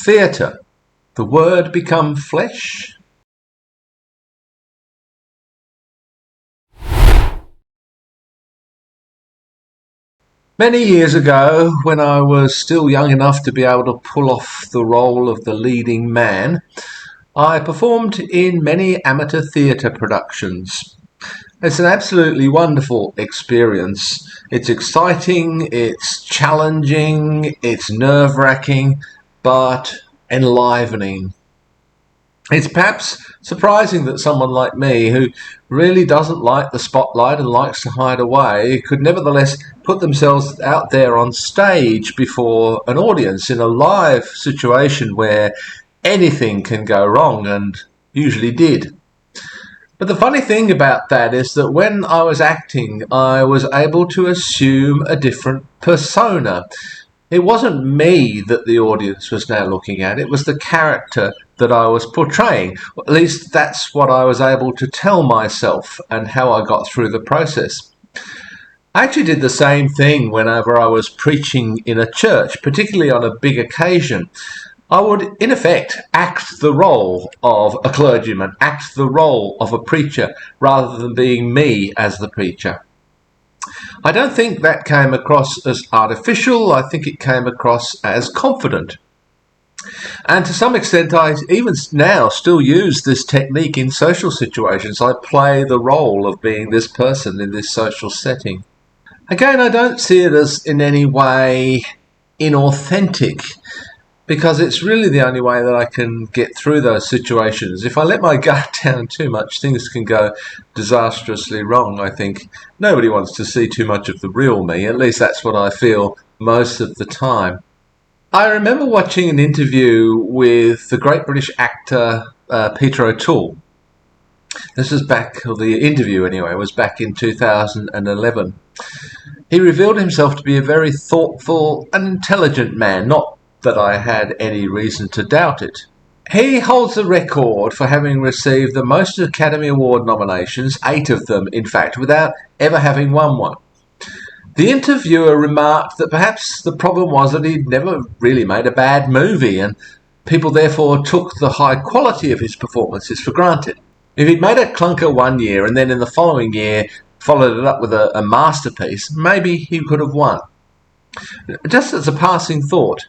Theatre, the word become flesh? Many years ago, when I was still young enough to be able to pull off the role of the leading man, I performed in many amateur theatre productions. It's an absolutely wonderful experience. It's exciting, it's challenging, it's nerve-wracking, but enlivening. It's perhaps surprising that someone like me, who really doesn't like the spotlight and likes to hide away, could nevertheless put themselves out there on stage before an audience in a live situation where anything can go wrong, and usually did. But the funny thing about that is that when I was acting, I was able to assume a different persona. It wasn't me that the audience was now looking at, it was the character that I was portraying. At least that's what I was able to tell myself and how I got through the process. I actually did the same thing whenever I was preaching in a church, particularly on a big occasion. I would, in effect, act the role of a clergyman, act the role of a preacher, rather than being me as the preacher. I don't think that came across as artificial. I think it came across as confident. And to some extent, I even now still use this technique in social situations. I play the role of being this person in this social setting. Again, I don't see it as in any way inauthentic, because it's really the only way that I can get through those situations. If I let my guard down too much, things can go disastrously wrong, I think. Nobody wants to see too much of the real me, at least that's what I feel most of the time. I remember watching an interview with the great British actor Peter O'Toole. This was back, or the interview anyway, was back in 2011. He revealed himself to be a very thoughtful and intelligent man, not that I had any reason to doubt it. He holds the record for having received the most Academy Award nominations, 8 of them in fact, without ever having won one. The interviewer remarked that perhaps the problem was that he'd never really made a bad movie, and people therefore took the high quality of his performances for granted. If he'd made a clunker one year and then in the following year followed it up with a masterpiece, maybe he could have won. Just as a passing thought,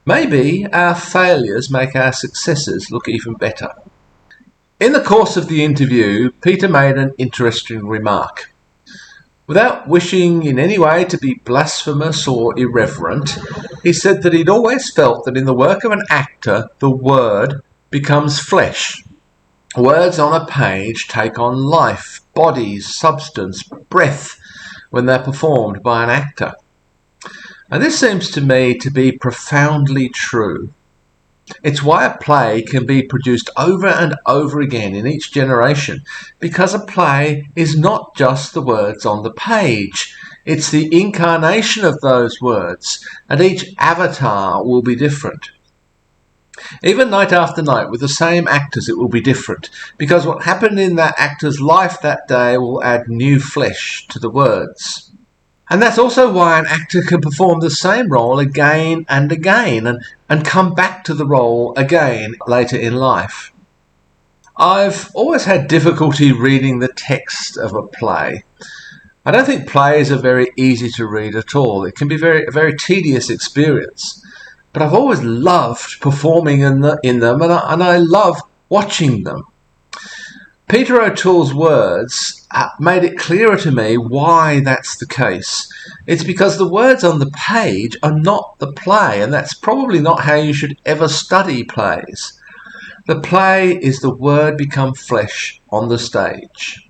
maybe our failures make our successes look even better. In the course of the interview, Peter made an interesting remark. Without wishing in any way to be blasphemous or irreverent, he said that he'd always felt that in the work of an actor, the word becomes flesh. Words on a page take on life, body, substance, breath when they're performed by an actor. And this seems to me to be profoundly true. It's why a play can be produced over and over again in each generation, because a play is not just the words on the page. It's the incarnation of those words, and each avatar will be different. Even night after night with the same actors, it will be different, because what happened in that actor's life that day will add new flesh to the words. And that's also why an actor can perform the same role again and again and come back to the role again later in life. I've always had difficulty reading the text of a play. I don't think plays are very easy to read at all. It can be a very tedious experience. But I've always loved performing in them, and I love watching them. Peter O'Toole's words made it clearer to me why that's the case. It's because the words on the page are not the play, and that's probably not how you should ever study plays. The play is the word become flesh on the stage.